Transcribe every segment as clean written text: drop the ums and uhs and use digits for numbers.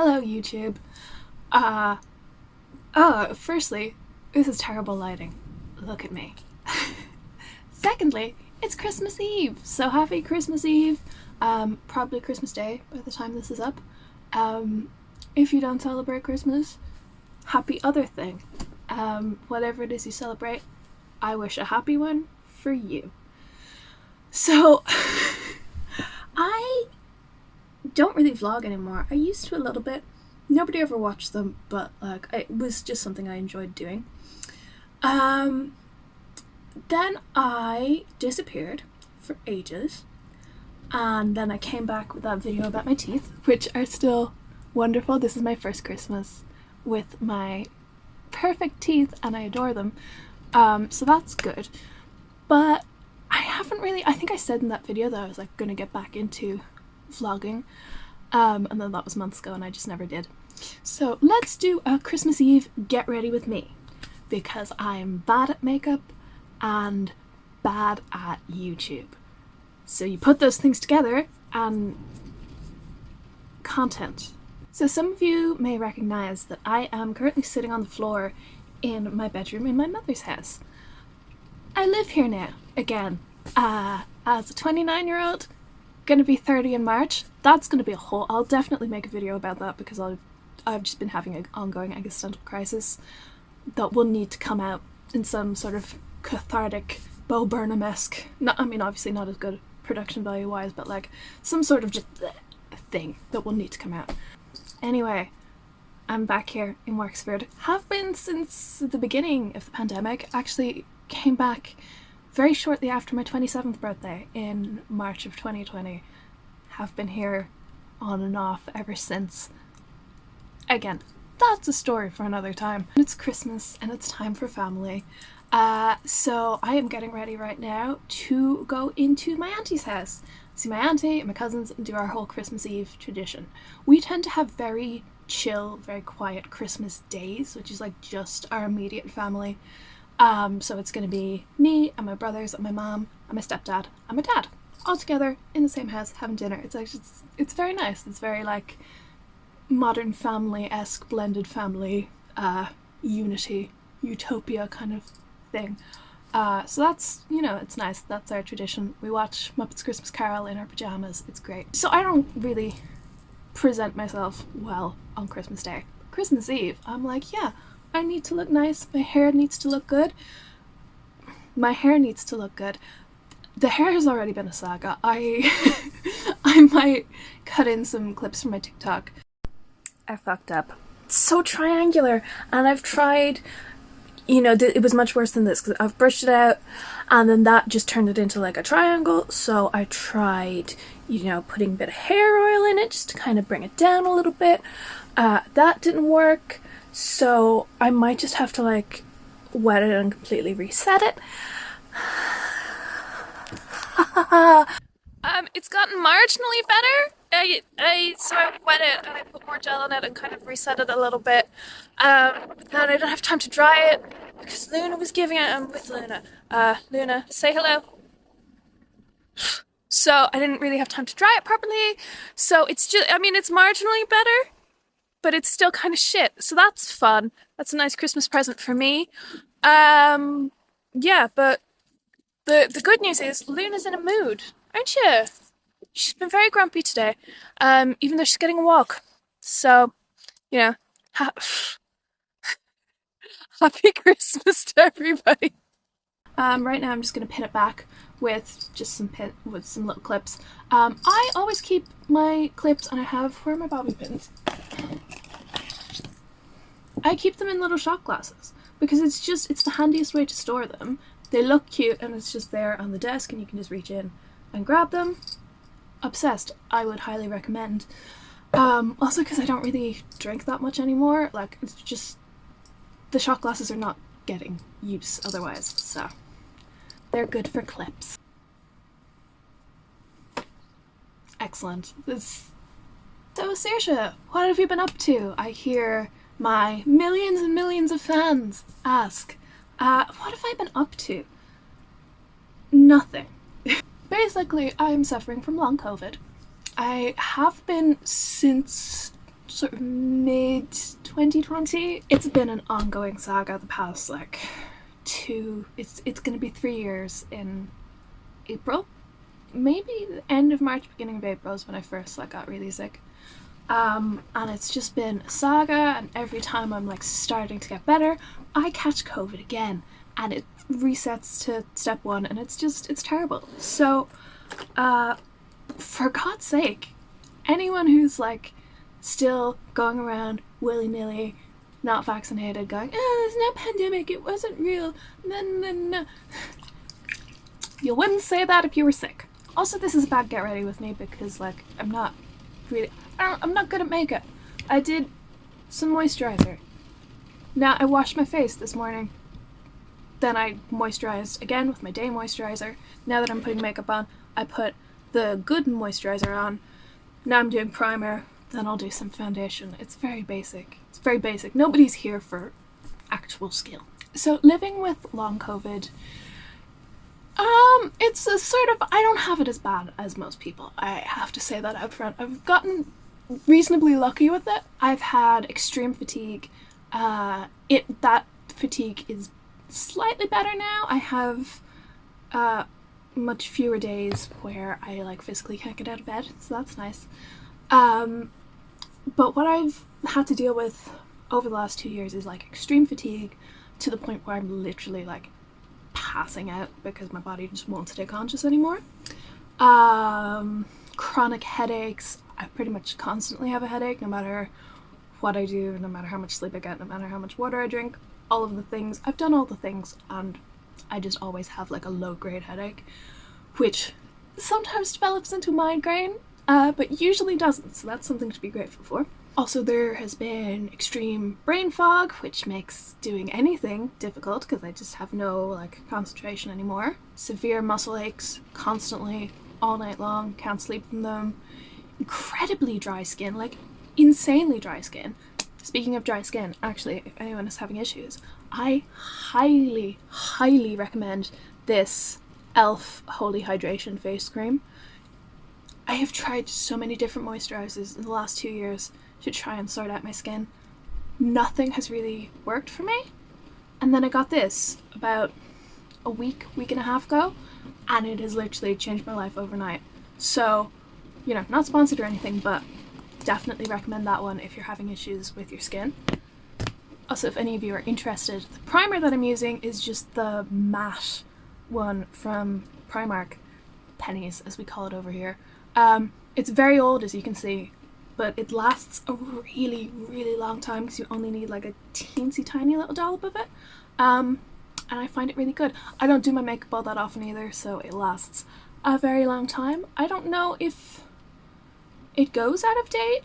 Hello YouTube. Firstly, this is terrible lighting. Look at me. Secondly, it's Christmas Eve, so happy Christmas Eve. Probably Christmas Day by the time this is up. If you don't celebrate Christmas, happy other thing. Whatever it is you celebrate, I wish a happy one for you. So, I don't really vlog anymore. I used to a little bit. Nobody ever watched them, but like it was just something I enjoyed doing. Then I disappeared for ages, and then I came back with that video about my teeth, which are still wonderful. This is my first Christmas with my perfect teeth, and I adore them. So that's good. But I haven't really, I think I said in that video that I was like gonna get back into vlogging, and then that was months ago and I just never did. So let's do a Christmas Eve get ready with me, because I'm bad at makeup and bad at YouTube. So you put those things together and content. So some of you may recognize that I am currently sitting on the floor in my bedroom in my mother's house. I live here now, again, as a 29-year-old, gonna be 30 in March. That's gonna be a whole, I'll definitely make a video about that, because I've just been having an ongoing existential crisis that will need to come out in some sort of cathartic, Bo Burnham-esque, I mean obviously not as good production value wise, but like some sort of just thing that will need to come out. Anyway, I'm back here in Wexford. Have been since the beginning of the pandemic. Actually came back very shortly after my 27th birthday in March of 2020. Have been here on and off ever since. Again, that's a story for another time. It's Christmas and it's time for family. So I am getting ready right now to go into my auntie's house, see my auntie and my cousins, and do our whole Christmas Eve tradition. We tend to have very chill, very quiet Christmas days, which is like just our immediate family. So it's gonna be me and my brothers and my mom and my stepdad and my dad all together in the same house having dinner. It's actually, it's very nice. It's very like Modern Family-esque, blended family, unity, utopia kind of thing. So that's, you know, it's nice. That's our tradition. We watch Muppets Christmas Carol in our pajamas. It's great. So I don't really present myself well on Christmas Day. Christmas Eve, I'm like, yeah, I need to look nice. My hair needs to look good. My hair needs to look good. The hair has already been a saga. I might cut in some clips from my TikTok. I fucked up. It's so triangular, and I've tried, you know, it was much worse than this because I've brushed it out and then that just turned it into like a triangle. So I tried, you know, putting a bit of hair oil in it just to kind of bring it down a little bit. That didn't work, so I might just have to like wet it and completely reset it. It's gotten marginally better. So I wet it and I put more gel on it and kind of reset it a little bit. But then I didn't have time to dry it because Luna was giving it. I'm with Luna. Luna, say hello. So I didn't really have time to dry it properly. So it's just, I mean, it's marginally better, but it's still kind of shit. So that's fun. That's a nice Christmas present for me. Yeah, but the good news is Luna's in a mood, aren't you? She's been very grumpy today, even though she's getting a walk. So, you know, happy Christmas to everybody. Right now I'm just gonna pin it back with just some little clips. I always keep my clips, and I have, where are my bobby pins? I keep them in little shot glasses because it's the handiest way to store them. They look cute and it's just there on the desk and you can just reach in and grab them. Obsessed. I would highly recommend. Also because I don't really drink that much anymore. Like, it's just, the shot glasses are not getting use otherwise, so they're good for clips. Excellent. So Saoirse, what have you been up to? I hear my millions and millions of fans ask, what have I been up to? Nothing. Basically, I'm suffering from long COVID. I have been since sort of mid 2020. It's been an ongoing saga the past like it's gonna be 3 years in April. Maybe the end of March, beginning of April is when I first like got really sick. And it's just been a saga, and every time I'm like starting to get better, I catch COVID again, and it resets to step 1, and it's terrible. So for God's sake, anyone who's like still going around willy-nilly, not vaccinated, going, oh, there's no pandemic, it wasn't real, no. You wouldn't say that if you were sick. Also, this is a bad get ready with me because like I'm not good at makeup. I did some moisturizer. Now I washed my face this morning. Then I moisturized again with my day moisturizer. Now that I'm putting makeup on, I put the good moisturizer on. Now I'm doing primer. Then I'll do some foundation. It's very basic. Nobody's here for actual skill. So living with long COVID, it's a sort of, I don't have it as bad as most people. I have to say that up front. I've gotten reasonably lucky with it. I've had extreme fatigue. That fatigue is slightly better now. I have much fewer days where I like physically can't get out of bed, so that's nice. But what I've had to deal with over the last 2 years is like extreme fatigue to the point where I'm literally like passing out because my body just won't stay conscious anymore. Chronic headaches. I pretty much constantly have a headache no matter what I do, no matter how much sleep I get, no matter how much water I drink, all of the things. I've done all the things and I just always have like a low grade headache, which sometimes develops into migraine, but usually doesn't, so that's something to be grateful for. Also, there has been extreme brain fog, which makes doing anything difficult because I just have no like concentration anymore. Severe muscle aches constantly, all night long, can't sleep from them. Incredibly dry skin, like insanely dry skin. Speaking of dry skin, actually, if anyone is having issues, I highly, highly recommend this e.l.f. Holy Hydration Face Cream. I have tried so many different moisturizers in the last 2 years to try and sort out my skin. Nothing has really worked for me. And then I got this about a week and a half ago, and it has literally changed my life overnight. So, you know, not sponsored or anything, but definitely recommend that one if you're having issues with your skin. Also, if any of you are interested, the primer that I'm using is just the matte one from Primark, pennies as we call it over here. It's very old, as you can see, but it lasts a really, really long time because you only need like a teensy tiny little dollop of it. And I find it really good. I don't do my makeup all that often either, so it lasts a very long time. I don't know if it goes out of date.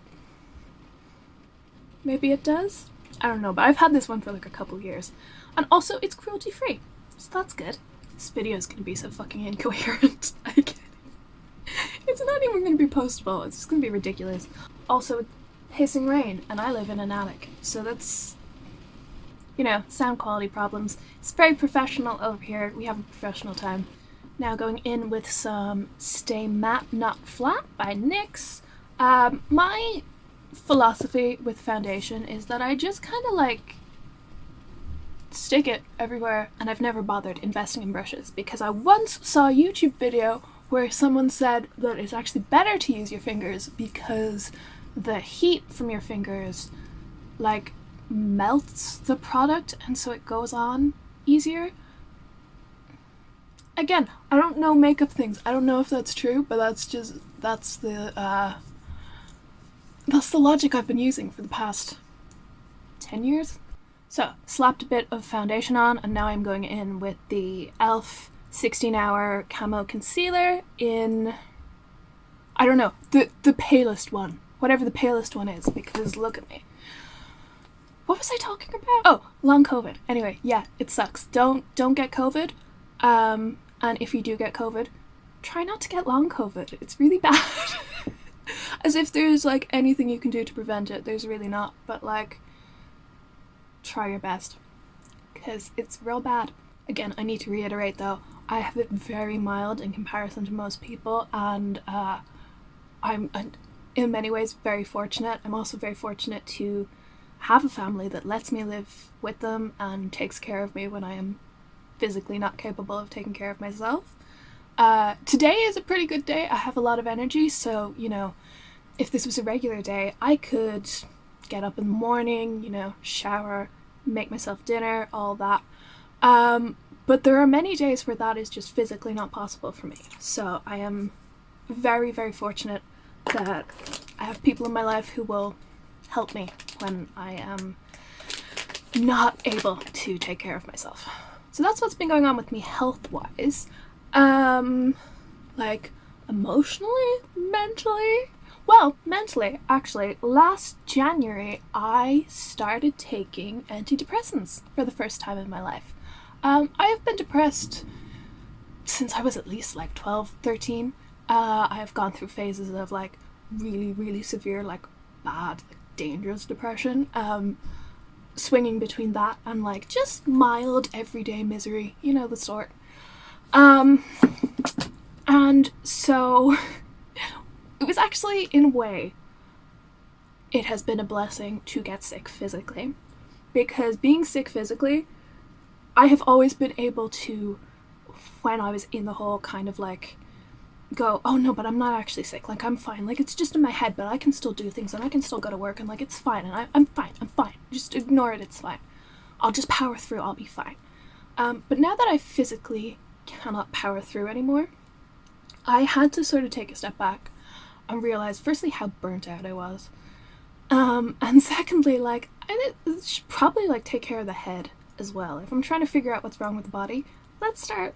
Maybe it does. I don't know, but I've had this one for like a couple years. And also, it's cruelty free, so that's good. This video is going to be so fucking incoherent. I get it. It's not even going to be postable. It's just going to be ridiculous. Also, it's pissing rain, and I live in an attic, so that's, you know, sound quality problems. It's very professional over here. We have a professional time. Now going in with some Stay Matte Not Flat by NYX. My philosophy with foundation is that I just kind of like stick it everywhere, and I've never bothered investing in brushes because I once saw a YouTube video where someone said that it's actually better to use your fingers because the heat from your fingers like melts the product and so it goes on easier. Again, I don't know makeup things. I don't know if that's true, but that's the logic I've been using for the past 10 years. So, slapped a bit of foundation on, and now I'm going in with the e.l.f. 16-hour camo concealer in, I don't know, the palest one. Whatever the palest one is, because look at me. What was I talking about? Oh, long COVID. Anyway, yeah, it sucks. Don't get COVID. And if you do get COVID, try not to get long COVID. It's really bad. As if there's like anything you can do to prevent it. There's really not. But like, try your best. Because it's real bad. Again, I need to reiterate though, I have it very mild in comparison to most people, and in many ways very fortunate. I'm also very fortunate to have a family that lets me live with them and takes care of me when I am physically not capable of taking care of myself. Today is a pretty good day. I have a lot of energy, so, you know, if this was a regular day, I could get up in the morning, you know, shower, make myself dinner, all that. But there are many days where that is just physically not possible for me. So I am very, very fortunate that I have people in my life who will help me when I am not able to take care of myself. So that's what's been going on with me health-wise. Like, emotionally, mentally? Well, mentally, actually, last January I started taking antidepressants for the first time in my life. I have been depressed since I was at least like 12, 13. I have gone through phases of like really, really severe, like bad, like dangerous depression, swinging between that and like just mild everyday misery, you know the sort. And so it was actually, in a way, it has been a blessing to get sick physically, because being sick physically, I have always been able to, when I was in the hole, kind of like go, oh no, but I'm not actually sick, like I'm fine, like it's just in my head, but I can still do things and I can still go to work and like it's fine, and I'm fine, just ignore it, it's fine, I'll just power through, I'll be fine. But now that I physically cannot power through anymore, I had to sort of take a step back and realize, firstly, how burnt out I was, and secondly, like I should probably like take care of the head as well. If I'm trying to figure out what's wrong with the body, let's start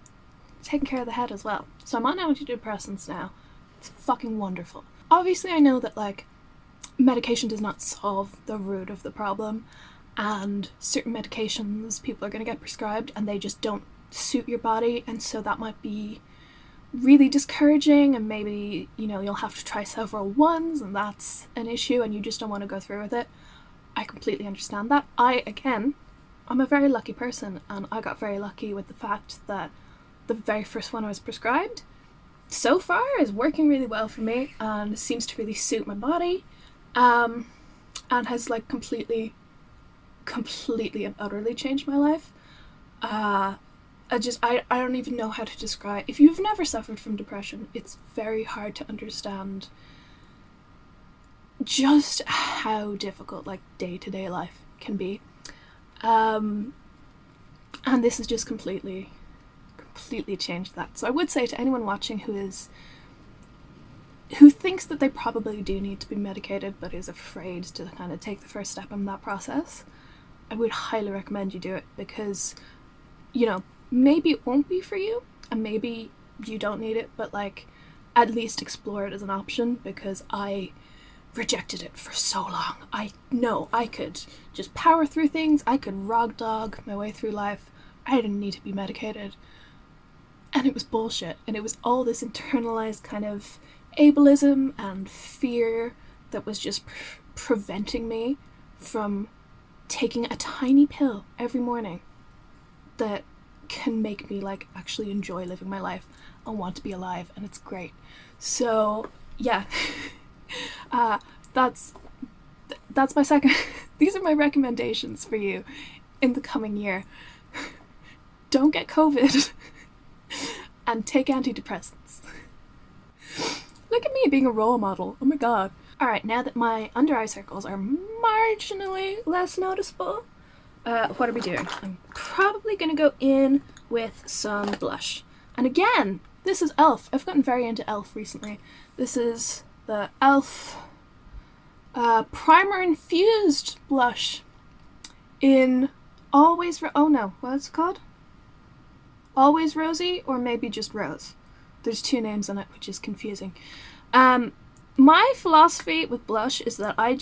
taking care of the head as well. So I'm on antidepressants now. It's fucking wonderful. Obviously I know that like medication does not solve the root of the problem, and certain medications people are going to get prescribed and they just don't suit your body, and so that might be really discouraging, and maybe, you know, you'll have to try several ones and that's an issue and you just don't want to go through with it. I completely understand that. I'm a very lucky person, and I got very lucky with the fact that the very first one I was prescribed so far is working really well for me and seems to really suit my body, and has like completely and utterly changed my life. I don't even know how to describe. If you've never suffered from depression, it's very hard to understand just how difficult like day-to-day life can be. And this has just completely changed that. So I would say to anyone watching who thinks that they probably do need to be medicated but is afraid to kind of take the first step in that process, I would highly recommend you do it, because, you know, maybe it won't be for you and maybe you don't need it, but like at least explore it as an option, because I rejected it for so long. I know I could just power through things, I could rag dog my way through life, I didn't need to be medicated, and it was bullshit, and it was all this internalized kind of ableism and fear that was just preventing me from taking a tiny pill every morning that can make me like actually enjoy living my life and want to be alive, and it's great. So yeah. That's my second. These are my recommendations for you in the coming year. Don't get COVID and take antidepressants. Look at me being a role model. Oh my god. Alright, now that my under eye circles are marginally less noticeable, what are we doing? I'm probably gonna go in with some blush. And again, this is e.l.f. I've gotten very into e.l.f. recently. This is the e.l.f. Primer Infused Blush in Always oh no, what's it called? Always Rosy, or maybe just Rose. There's two names on it, which is confusing. My philosophy with blush is that I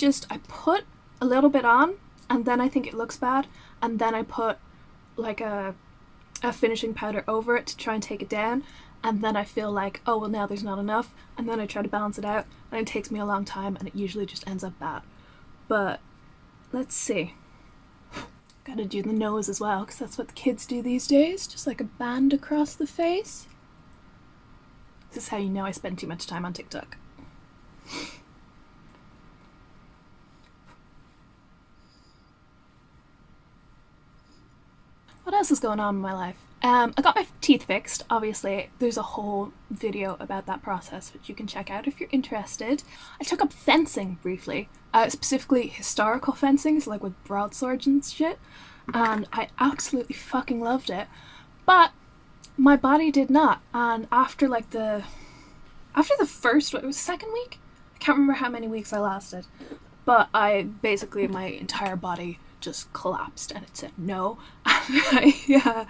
put a little bit on, and then I think it looks bad, and then I put like a finishing powder over it to try and take it down, and then I feel like, oh well, now there's not enough, and then I try to balance it out, and it takes me a long time, and it usually just ends up bad. But let's see. Gotta do the nose as well, because that's what the kids do these days, just like a band across the face. This is how you know I spend too much time on TikTok. else is going on in my life? I got my teeth fixed, obviously. There's a whole video about that process, which you can check out if you're interested. I took up fencing briefly, specifically historical fencing, so like with broadswords and shit, and I absolutely fucking loved it. But my body did not, and after the first, it was second week? I can't remember how many weeks I lasted, but my entire body just collapsed and it said no. And I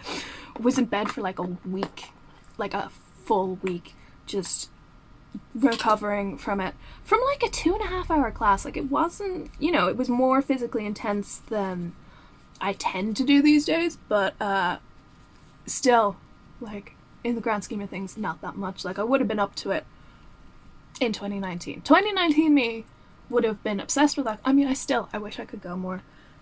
was in bed for like a week, like a full week, just recovering from it, from like a 2.5 hour class. Like, it wasn't, it was more physically intense than I tend to do these days, but still, like, in the grand scheme of things, not that much. Like, I would have been up to it in 2019. 2019 me would have been obsessed with that. I mean, I wish I could go more.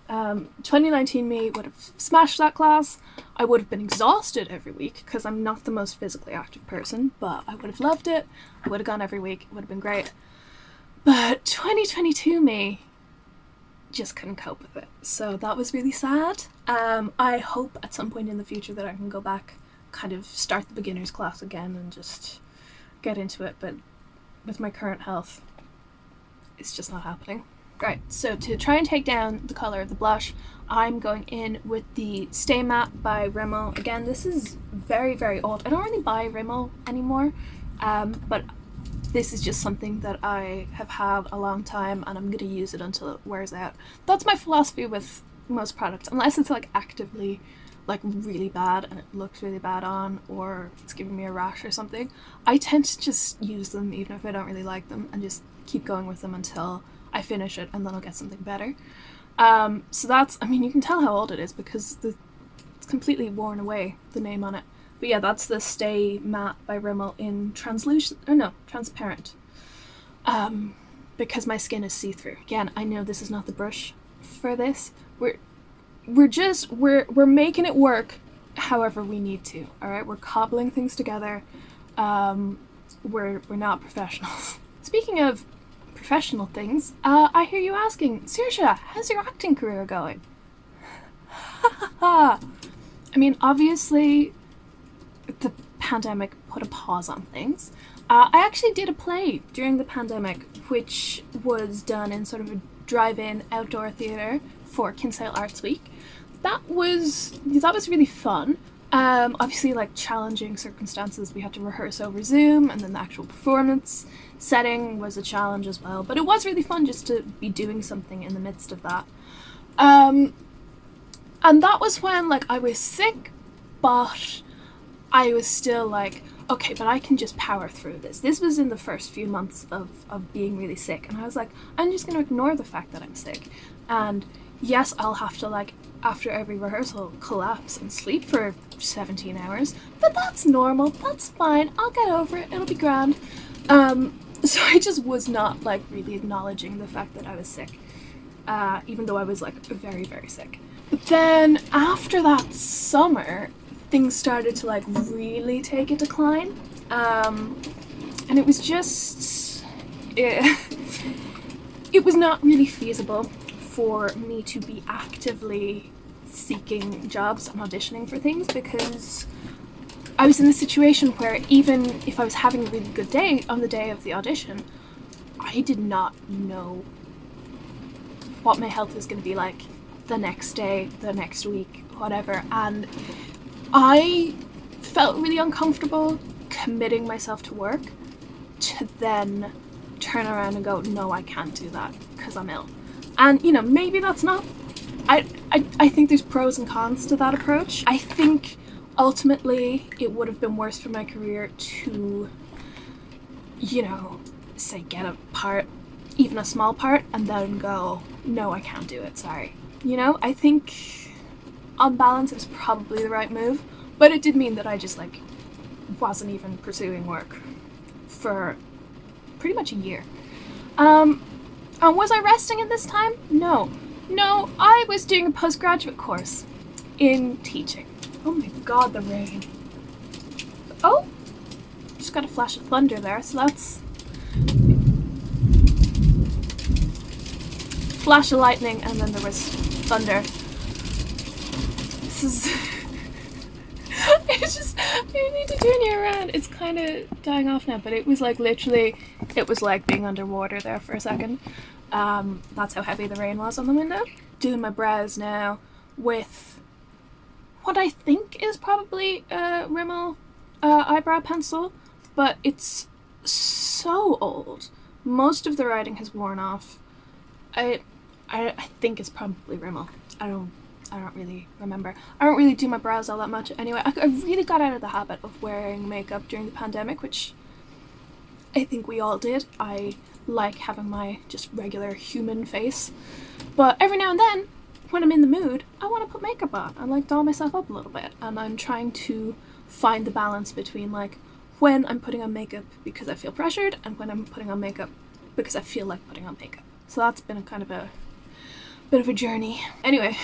2019 me would have smashed that class. I would have been exhausted every week because I'm not the most physically active person, but I would have loved it. I would have gone every week. It would have been great. But 2022 me just couldn't cope with it. So that was really sad. I hope at some point in the future that I can go back, kind of start the beginner's class again and just get into it. But with my current health, it's just not happening. Right, so to try and take down the colour of the blush, I'm going in with the Stay Matte by Rimmel. Again, this is very, very old. I don't really buy Rimmel anymore, but this is just something that I have had a long time and I'm going to use it until it wears out. That's my philosophy with most products, unless it's like actively like really bad and it looks really bad on, or it's giving me a rash or something. I tend to just use them even if I don't really like them and just keep going with them until I finish it and then I'll get something better. So that's, I mean, you can tell how old it is because it's completely worn away, the name on it. But yeah, that's the Stay Matte by Rimmel in transparent. Because my skin is see-through. Again, I know this is not the brush for this. We're making it work however we need to, alright? We're cobbling things together. We're not professionals. Speaking of professional things, I hear you asking, Saoirse, how's your acting career going? I mean, obviously, the pandemic put a pause on things. I actually did a play during the pandemic, which was done in sort of a drive-in outdoor theatre for Kinsale Arts Week. That was really fun. Obviously, like, challenging circumstances. We had to rehearse over Zoom, and then the actual performance setting was a challenge as well. But it was really fun just to be doing something in the midst of that. And that was when, like, I was sick, but I was still like, okay, but I can just power through this. This was in the first few months of being really sick, and I was like, I'm just going to ignore the fact that I'm sick. And yes, I'll have to, like, after every rehearsal, collapse and sleep for 17 hours, but that's normal, that's fine, I'll get over it, it'll be grand. So I just was not, like, really acknowledging the fact that I was sick, even though I was, like, very, very sick. But then, after that summer, things started to, like, really take a decline, and it was just, it was not really feasible for me to be actively seeking jobs and auditioning for things, because I was in a situation where even if I was having a really good day on the day of the audition, I did not know what my health was going to be like the next day, the next week, whatever, and I felt really uncomfortable committing myself to work to then turn around and go, no, I can't do that because I'm ill. And, maybe that's not... I think there's pros and cons to that approach. I think ultimately it would have been worse for my career to, say get a part, even a small part, and then go, no, I can't do it, sorry. I think on balance it was probably the right move, but it did mean that I just, like, wasn't even pursuing work for pretty much a year. And was I resting at this time? No, I was doing a postgraduate course in teaching. Oh my god, the rain. Oh, just got a flash of thunder there, so that's... Flash of lightning, and then there was thunder. It's just, you need to turn you around. It's kind of dying off now, but it was like literally, it was like being underwater there for a second. That's how heavy the rain was on the window. Doing my brows now with what I think is probably a Rimmel eyebrow pencil, but it's so old. Most of the writing has worn off. I think it's probably Rimmel. I don't really remember. I don't really do my brows all that much anyway. I really got out of the habit of wearing makeup during the pandemic, which I think we all did. I like having my just regular human face. But every now and then, when I'm in the mood, I want to put makeup on. I like doll myself up a little bit. And I'm trying to find the balance between like when I'm putting on makeup because I feel pressured and when I'm putting on makeup because I feel like putting on makeup. So that's been a kind of a bit of a journey. Anyway,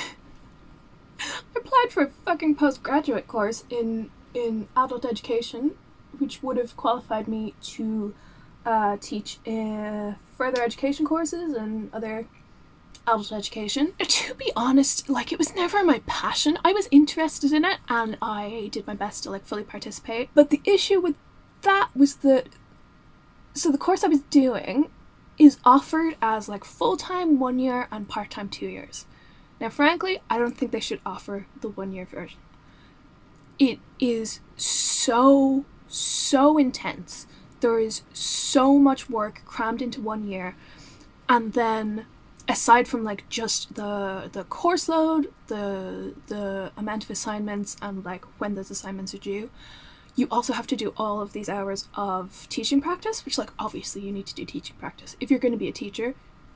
I applied for a fucking postgraduate course in adult education, which would have qualified me to teach further education courses and other adult education. To be honest, like, it was never my passion. I was interested in it and I did my best to like fully participate. But the issue with that was that, so the course I was doing is offered as like full-time 1 year and part-time 2 years. Now, frankly, I don't think they should offer the 1 year version. It is so intense. There is so much work crammed into 1 year, and then aside from like just the course load, the amount of assignments and like when those assignments are due, you also have to do all of these hours of teaching practice, which like obviously you need to do teaching practice. If you're going to be a teacher,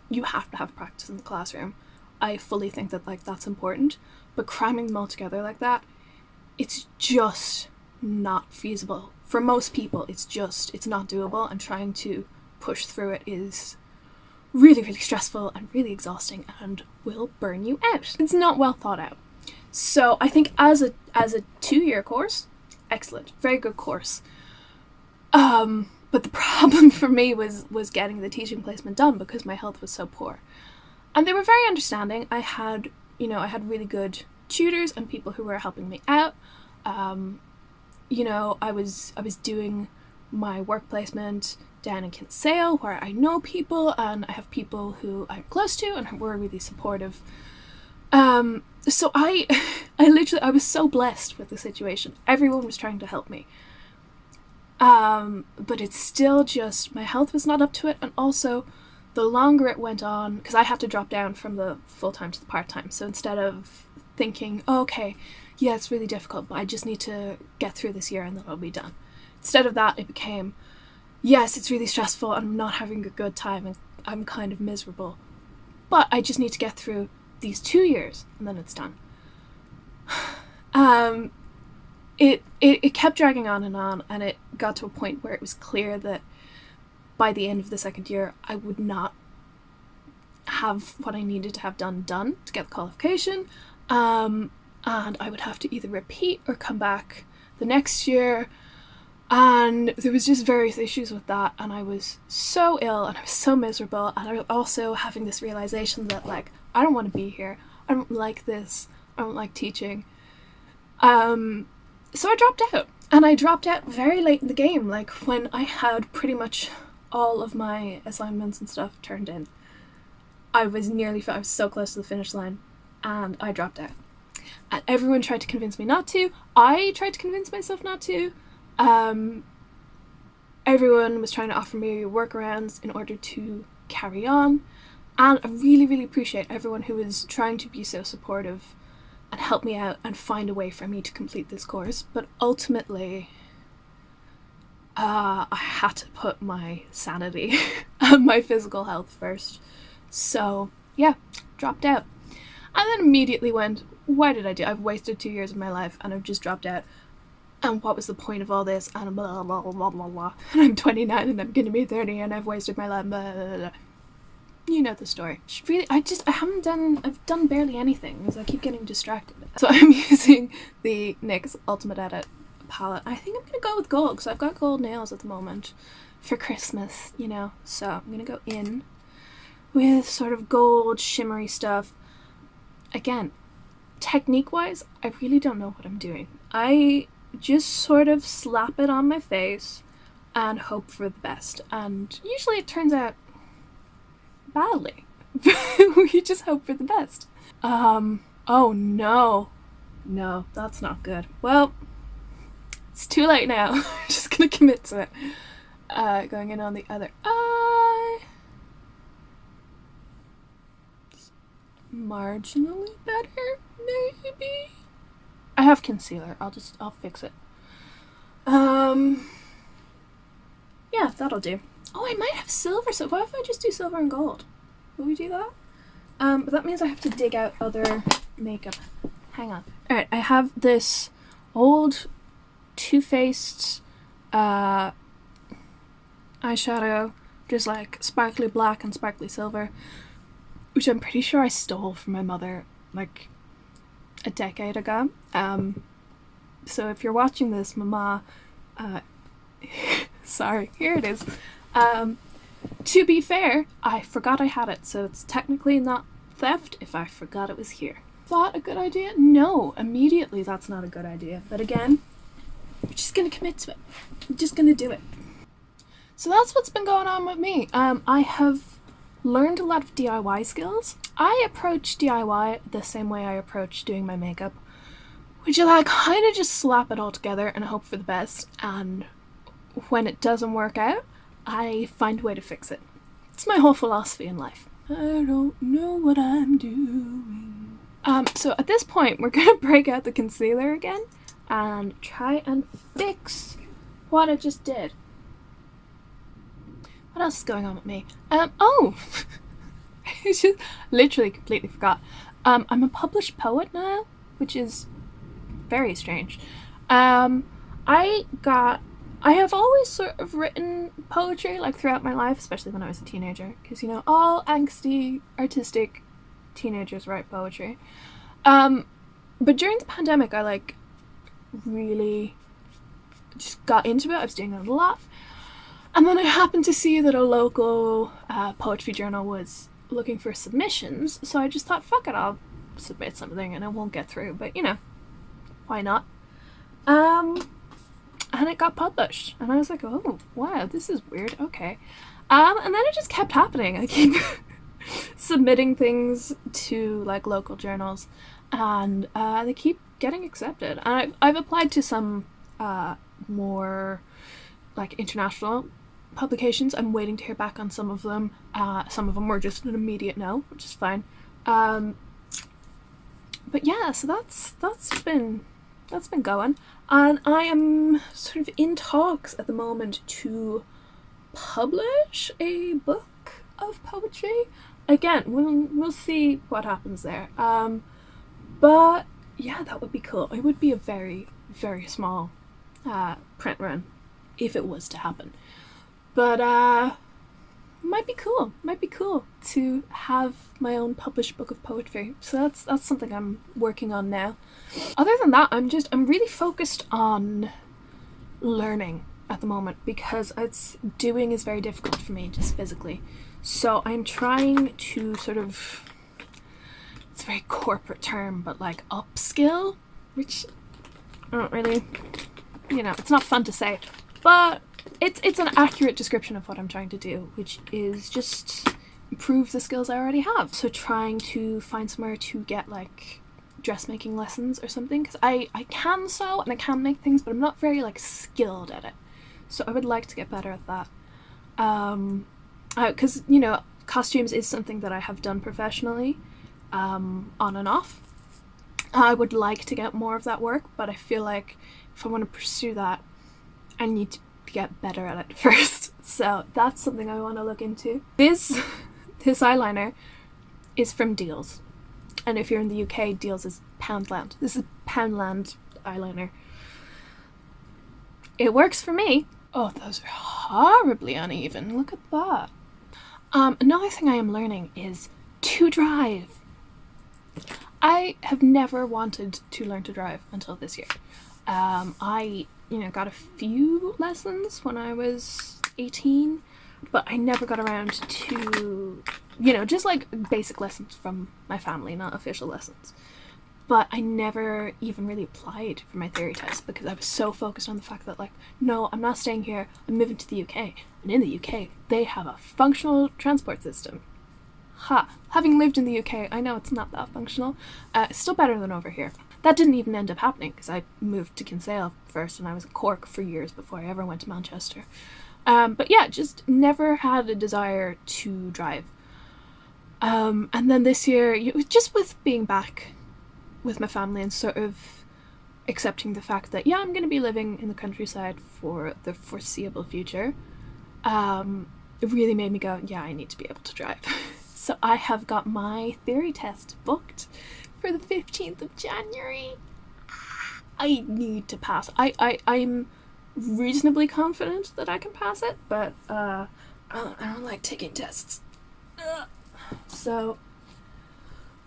you have to have practice in the classroom. I fully think that like that's important, but cramming them all together like that, it's just not feasible. For most people, it's not doable, and trying to push through it is really stressful and really exhausting and will burn you out. It's not well thought out. So I think as a 2 year course, excellent, very good course. But the problem for me was getting the teaching placement done because my health was so poor. And they were very understanding. I had really good tutors and people who were helping me out. I was doing my work placement down in Kinsale where I know people and I have people who I'm close to and were really supportive. So I was so blessed with the situation. Everyone was trying to help me. But it's still just, my health was not up to it, and also the longer it went on, because I had to drop down from the full-time to the part-time, so instead of thinking, oh, okay, yeah, it's really difficult, but I just need to get through this year and then I'll be done. Instead of that, it became, yes, it's really stressful and I'm not having a good time and I'm kind of miserable, but I just need to get through these 2 years and then it's done. It kept dragging on, and it got to a point where it was clear that by the end of the second year I would not have what I needed to have done to get the qualification, and I would have to either repeat or come back the next year, and there was just various issues with that, and I was so ill and I was so miserable, and I was also having this realization that like I don't want to be here, I don't like this, I don't like teaching. So I dropped out, and I dropped out very late in the game, like when I had pretty much all of my assignments and stuff turned in. I was so close to the finish line, and I dropped out. And everyone tried to convince me not to. I tried to convince myself not to. Everyone was trying to offer me workarounds in order to carry on, and I really appreciate everyone who was trying to be so supportive and help me out and find a way for me to complete this course. But ultimately, I had to put my sanity and my physical health first. So yeah, dropped out. And then immediately went, why did I do? I've wasted 2 years of my life and I've just dropped out. And what was the point of all this? And blah, blah, blah, blah, blah, blah. And I'm 29 and I'm going to be 30 and I've wasted my life. Blah, blah, blah. You know the story. I've done barely anything because I keep getting distracted. So I'm using the NYX Ultimate Edit palette. I think I'm going to go with gold because I've got gold nails at the moment for Christmas, So I'm going to go in with sort of gold shimmery stuff. Again, technique-wise, I really don't know what I'm doing. I just sort of slap it on my face and hope for the best. And usually it turns out badly. We just hope for the best. Oh no. No, that's not good. Well, it's too late now. I'm just gonna commit to it. Going in on the other eye. Marginally better, maybe? I have concealer. I'll fix it. Yeah, that'll do. Oh, I might have silver, so what if I just do silver and gold? Will we do that? But that means I have to dig out other makeup. Hang on. Alright, I have this old Too Faced eyeshadow, just like sparkly black and sparkly silver, which I'm pretty sure I stole from my mother like a decade ago. So if you're watching this, Mama, sorry, here it is. To be fair, I forgot I had it, so it's technically not theft if I forgot it was here. Is that a good idea? No, immediately that's not a good idea. But again, I'm just gonna commit to it. I'm just gonna do it. So that's what's been going on with me. I have learned a lot of DIY skills. I approach DIY the same way I approach doing my makeup, which is I kind of just slap it all together and hope for the best, and when it doesn't work out, I find a way to fix it. It's my whole philosophy in life. I don't know what I'm doing. So at this point, we're gonna break out the concealer again and try and fix what I just did. What else is going on with me? Oh! I just literally completely forgot. I'm a published poet now, which is very strange. I have always sort of written poetry, like, throughout my life, especially when I was a teenager, because, you know, all angsty, artistic teenagers write poetry. But during the pandemic, I, like, really just got into it. I was doing it a lot. And then I happened to see that a local poetry journal was looking for submissions, so I just thought, fuck it, I'll submit something and it won't get through, but, you know, why not? And it got published, and I was like, oh, wow, this is weird, okay. And then it just kept happening. I keep submitting things to, like, local journals, and they keep getting accepted. And I've applied to some more, like, international publications. I'm waiting to hear back on some of them. Some of them were just an immediate no, which is fine. But yeah, so that's been going. And I am sort of in talks at the moment to publish a book of poetry. Again, we'll see what happens there. But yeah, that would be cool. It would be a very, very small print run if it was to happen. But might be cool to have my own published book of poetry. So that's something I'm working on now. Other than that, I'm really focused on learning at the moment, because doing is very difficult for me, just physically. So I'm trying to sort of, it's a very corporate term, but like upskill, which I don't really, you know, it's not fun to say, but it's an accurate description of what I'm trying to do, which is just improve the skills I already have. So trying to find somewhere to get like dressmaking lessons or something, because I can sew and I can make things, but I'm not very like skilled at it. So I would like to get better at that. Because, you know, costumes is something that I have done professionally, on and off. I would like to get more of that work, but I feel like if I want to pursue that, I need to get better at it first. So that's something I want to look into. This eyeliner is from Deals, and if you're in the UK, Deals is Poundland. This is Poundland eyeliner. It works for me. Oh, those are horribly uneven. Look at that. Another thing I am learning is to drive. I have never wanted to learn to drive until this year. I got a few lessons when I was 18, but I never got around to, just like basic lessons from my family, not official lessons. but I never even really applied for my theory test because I was so focused on the fact that, like, no, I'm not staying here, I'm moving to the UK. And in the UK, they have a functional transport system. Having lived in the UK, I know it's not that functional. It's still better than over here. That didn't even end up happening because I moved to Kinsale first and I was in Cork for years before I ever went to Manchester. But yeah, just never had a desire to drive. And then this year, just with being back with my family and sort of accepting the fact that, yeah, I'm going to be living in the countryside for the foreseeable future, it really made me go, yeah, I need to be able to drive. So I have got my theory test booked for the 15th of January. I need to pass. I'm reasonably confident that I can pass it, but I don't like taking tests. So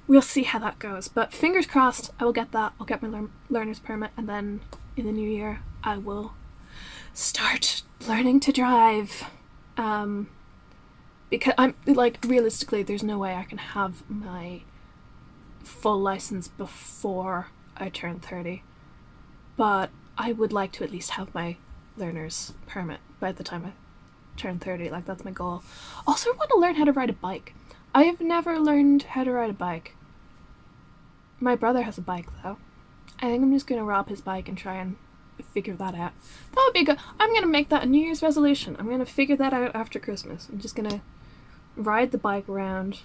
we'll see how that goes. But fingers crossed, I will get that. I'll get my learner's permit, and then in the new year, I will start learning to drive. Because I'm, like, realistically, there's no way I can have my full license before I turn 30. But I would like to at least have my learner's permit by the time I turn 30. Like, that's my goal. Also, I want to learn how to ride a bike. I have never learned how to ride a bike. My brother has a bike, though. I think I'm just going to rob his bike and try and figure that out. That would be good. I'm going to make that a New Year's resolution. I'm going to figure that out after Christmas. I'm just going to ride the bike around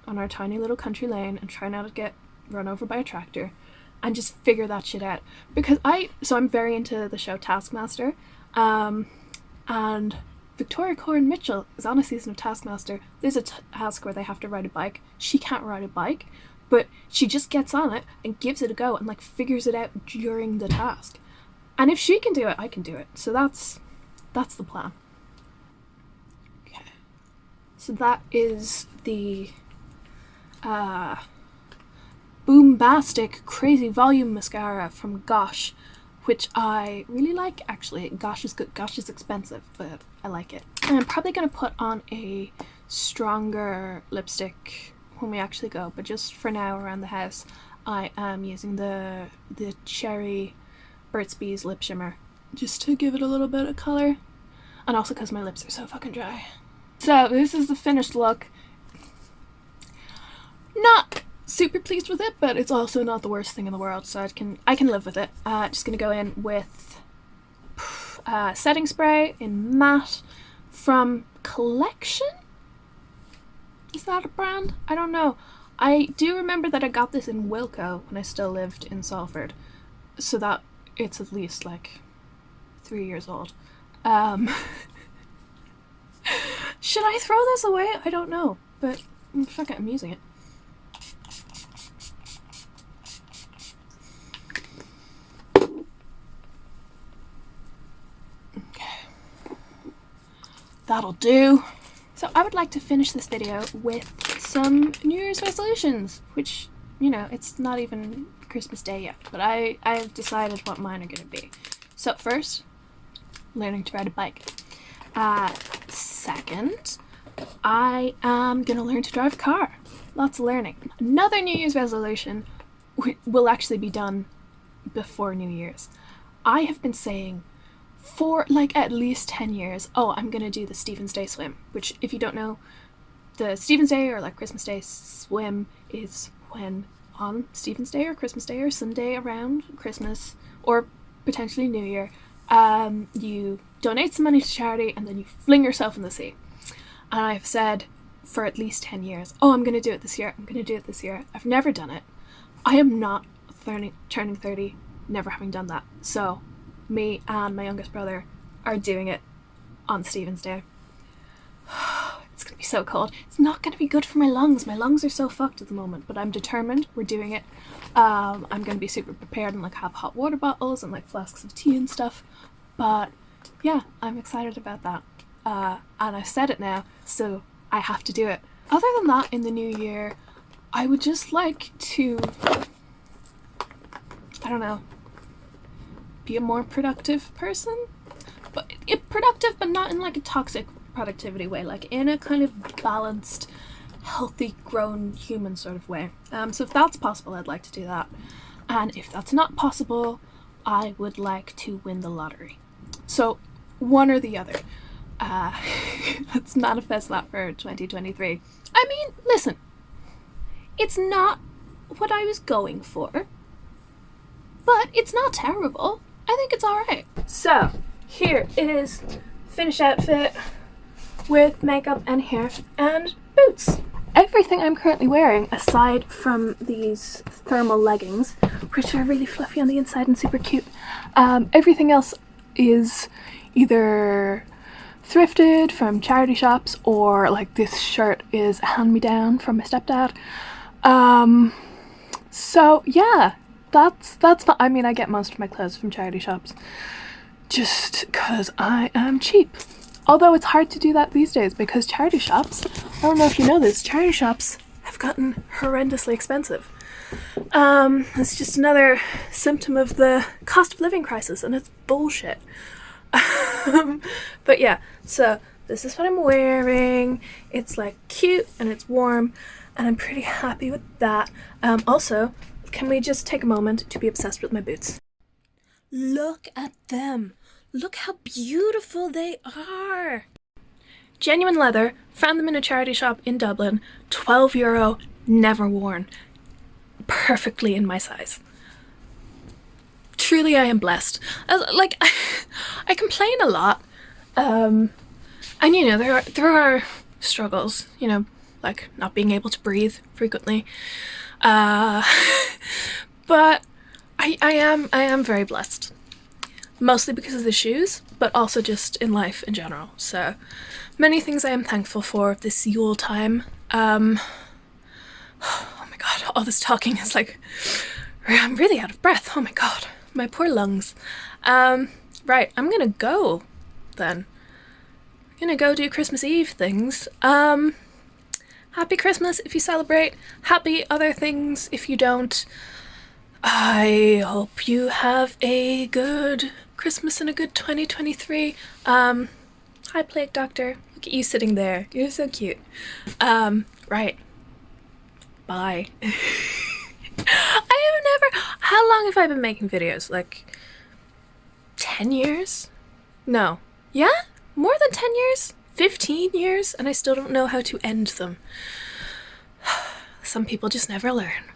on our tiny little country lane and try not to get run over by a tractor and just figure that shit out. Because I'm very into the show Taskmaster, and Victoria Coren Mitchell is on a season of Taskmaster. There's a task where they have to ride a bike. She can't ride a bike, but she just gets on it and gives it a go and, like, figures it out during the task. And if she can do it, I can do it. So that's the plan. Okay. So that is the Boombastic Crazy Volume Mascara from Gosh, which I really like, actually. Gosh is good. Gosh is expensive, but I like it. And I'm probably going to put on a stronger lipstick when we actually go, but just for now around the house, I am using the Cherry Burt's Bees lip shimmer just to give it a little bit of color, and also because my lips are so fucking dry. So this is the finished look. Not super pleased with it, but it's also not the worst thing in the world, so I can live with it. Just gonna go in with setting spray in matte from Collection. Is that a brand? I don't know. I do remember that I got this in Wilko when I still lived in Salford, so that it's at least like 3 years old. Should I throw this away? I don't know, but fuck it, I'm using it. Okay. That'll do. So I would like to finish this video with some New Year's resolutions, which, you know, it's not even Christmas Day yet, but I've decided what mine are going to be. So first, learning to ride a bike. Second, I am going to learn to drive a car. Lots of learning. Another New Year's resolution will actually be done before New Year's. I have been saying for like at least 10 years, oh, I'm going to do the Stephen's Day swim, which, if you don't know, the Stephen's Day or like Christmas Day swim is when on Stephen's Day or Christmas Day or some day around Christmas or potentially New Year, you donate some money to charity and then you fling yourself in the sea. And I've said for at least 10 years, oh, I'm going to do it this year, I'm going to do it this year. I've never done it. I am not turning 30, never having done that. So me and my youngest brother are doing it on Stephen's Day. It's going to be so cold. It's not going to be good for my lungs. My lungs are so fucked at the moment, but I'm determined. We're doing it. I'm going to be super prepared and like have hot water bottles and like flasks of tea and stuff. But yeah, I'm excited about that. And I've said it now, so I have to do it. Other than that, in the new year, I would just like to, I don't know, be a more productive person. But productive, but not in like a toxic productivity way, like in a kind of balanced, healthy grown human sort of way. So if that's possible, I'd like to do that. And if that's not possible, I would like to win the lottery. So one or the other. Let's manifest that for 2023. I mean, listen, it's not what I was going for, but it's not terrible. I think it's alright. So, here is finished outfit with makeup and hair and boots. Everything I'm currently wearing, aside from these thermal leggings, which are really fluffy on the inside and super cute, everything else is either thrifted from charity shops, or like this shirt is a hand-me-down from my stepdad. So yeah, that's fun. I mean, I get most of my clothes from charity shops just because I am cheap. Although it's hard to do that these days because charity shops, I don't know if you know this, charity shops have gotten horrendously expensive. It's just another symptom of the cost of living crisis, and it's bullshit. But yeah, so this is what I'm wearing. It's like cute and it's warm, and I'm pretty happy with that. Also, can we just take a moment to be obsessed with my boots? Look at them. Look how beautiful they are. Genuine leather, found them in a charity shop in Dublin, €12, never worn. Perfectly in my size. Truly, I am blessed. I complain a lot, and you know, there are struggles, you know, like not being able to breathe frequently, but I am very blessed, mostly because of the shoes, but also just in life in general. So many things I am thankful for this Yule time. Oh my god, all this talking is like, I'm really out of breath. Oh my god, my poor lungs. Right, I'm gonna go then. I'm gonna go do Christmas Eve things. Happy Christmas if you celebrate. Happy other things if you don't. I hope you have a good Christmas and a good 2023. Hi, Plague Doctor. Look at you sitting there. You're so cute. Right. Bye. How long have I been making videos? Like 10 years? No. Yeah? More than 10 years? 15 years? And I still don't know how to end them. Some people just never learn.